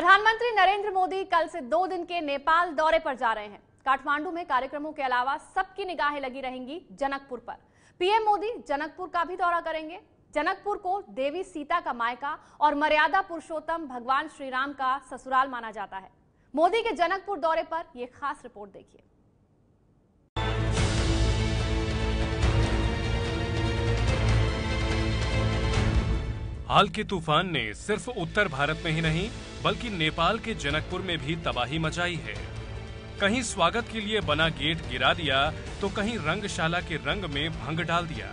प्रधानमंत्री नरेंद्र मोदी कल से 2 दिन के नेपाल दौरे पर जा रहे हैं। काठमांडू में कार्यक्रमों के अलावा सबकी निगाहें लगी रहेंगी जनकपुर पर। पीएम मोदी जनकपुर का भी दौरा करेंगे। जनकपुर को देवी सीता का मायका और मर्यादा पुरुषोत्तम भगवान श्री राम का ससुराल माना जाता है। मोदी के जनकपुर दौरे पर यह खास रिपोर्ट देखिए। हाल के तूफान ने सिर्फ उत्तर भारत में ही नहीं बल्कि नेपाल के जनकपुर में भी तबाही मचाई है। कहीं स्वागत के लिए बना गेट गिरा दिया तो कहीं रंगशाला के रंग में भंग डाल दिया।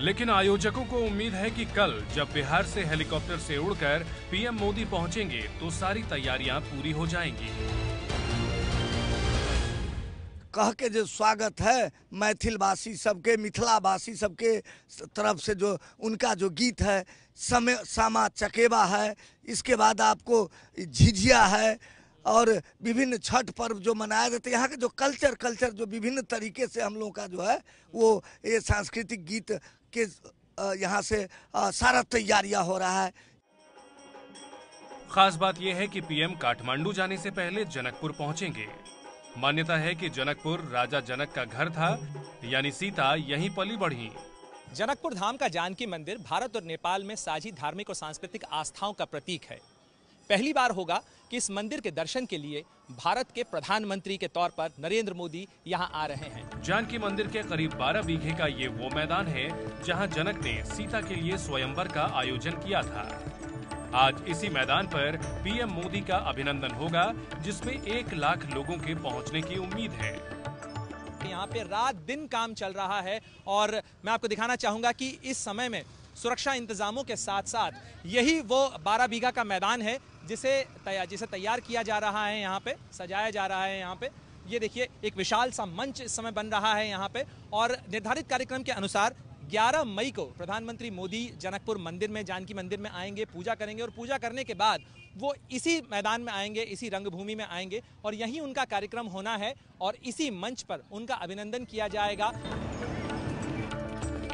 लेकिन आयोजकों को उम्मीद है कि कल जब बिहार से हेलीकॉप्टर से उड़कर पीएम मोदी पहुंचेंगे तो सारी तैयारियां पूरी हो जाएंगी। कह के जो स्वागत है मैथिलवासी सबके, मिथिलावासी सबके तरफ से जो उनका जो गीत है, समय सामा चकेबा है, इसके बाद आपको झिझिया है और विभिन्न छठ पर्व जो मनाया जाता है। यहाँ के जो कल्चर जो विभिन्न तरीके से हम लोगों का जो है वो ये सांस्कृतिक गीत के यहाँ से सारा तैयारियां हो रहा है। खास बात यह है कि पीएम काठमांडू जाने से पहले जनकपुर पहुंचेंगे। मान्यता है कि जनकपुर राजा जनक का घर था, यानी सीता यहीं पली बढ़ी। जनकपुर धाम का जानकी मंदिर भारत और नेपाल में साझी धार्मिक और सांस्कृतिक आस्थाओं का प्रतीक है। पहली बार होगा कि इस मंदिर के दर्शन के लिए भारत के प्रधानमंत्री के तौर पर नरेंद्र मोदी यहां आ रहे हैं। जानकी मंदिर के करीब 12 बीघे का ये वो मैदान है जहां जनक ने सीता के लिए स्वयंवर का आयोजन किया था। आज इसी मैदान पर पीएम मोदी का अभिनंदन होगा, जिसमें 1 लाख लोगों के पहुंचने की उम्मीद है। यहाँ पे रात दिन काम चल रहा है और मैं आपको दिखाना चाहूंगा कि इस समय में सुरक्षा इंतजामों के साथ साथ यही वो 12 बीघा का मैदान है जिसे तैयार किया जा रहा है, यहाँ पे सजाया जा रहा है। यहाँ पे ये देखिए एक विशाल सा मंच इस समय बन रहा है यहाँ पे, और निर्धारित कार्यक्रम के अनुसार 11 मई को प्रधानमंत्री मोदी जनकपुर मंदिर में, जानकी मंदिर में आएंगे, पूजा करेंगे और पूजा करने के बाद वो इसी मैदान में आएंगे, इसी रंगभूमि में आएंगे और यहीं उनका कार्यक्रम होना है और इसी मंच पर उनका अभिनंदन किया जाएगा।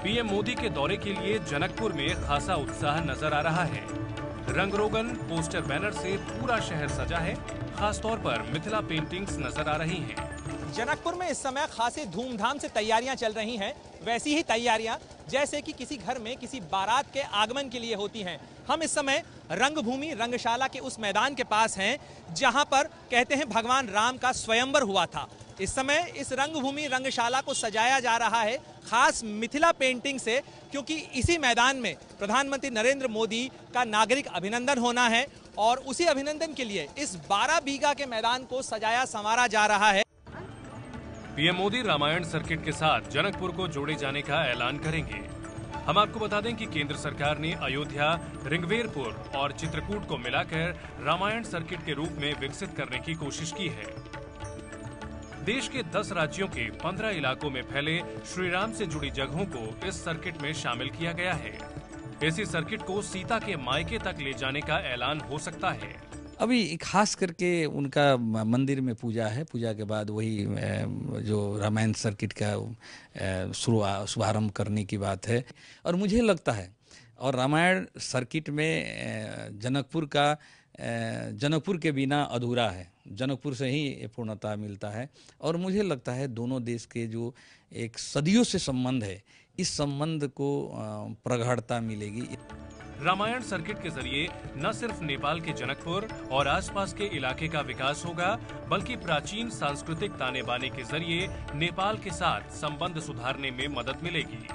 पीएम मोदी के दौरे के लिए जनकपुर में खासा उत्साह नजर आ रहा है। रंग-रोगन, पोस्टर, बैनर से पूरा शहर सजा है। खासतौर पर मिथिला पेंटिंग्स नजर आ रही हैं। जनकपुर में इस समय खासी धूमधाम से तैयारियां चल रही हैं। वैसी ही तैयारियां जैसे कि किसी घर में किसी बारात के आगमन के लिए होती हैं। हम इस समय रंगभूमि रंगशाला के उस मैदान के पास हैं जहां पर कहते हैं भगवान राम का स्वयंवर हुआ था। इस समय इस रंगभूमि रंगशाला को सजाया जा रहा है खास मिथिला पेंटिंग से, क्योंकि इसी मैदान में प्रधानमंत्री नरेंद्र मोदी का नागरिक अभिनंदन होना है और उसी अभिनंदन के लिए इस 12 बीघा के मैदान को सजाया संवारा जा रहा है। पीएम मोदी रामायण सर्किट के साथ जनकपुर को जोड़े जाने का ऐलान करेंगे। हम आपको बता दें कि केंद्र सरकार ने अयोध्या, ऋग्वेरपुर और चित्रकूट को मिलाकर रामायण सर्किट के रूप में विकसित करने की कोशिश की है। देश के 10 राज्यों के 15 इलाकों में फैले श्री राम से जुड़ी जगहों को इस सर्किट में शामिल किया गया है। इसी सर्किट को सीता के मायके तक ले जाने का ऐलान हो सकता है। अभी खास करके उनका मंदिर में पूजा है, पूजा के बाद वही जो रामायण सर्किट का शुभारंभ करने की बात है। और मुझे लगता है और रामायण सर्किट में जनकपुर के बिना अधूरा है। जनकपुर से ही पूर्णता मिलता है और मुझे लगता है दोनों देश के जो एक सदियों से संबंध है, इस संबंध को प्रगाढ़ता मिलेगी। रामायण सर्किट के जरिए न सिर्फ नेपाल के जनकपुर और आसपास के इलाके का विकास होगा, बल्कि प्राचीन सांस्कृतिक ताने बाने के जरिए नेपाल के साथ संबंध सुधारने में मदद मिलेगी।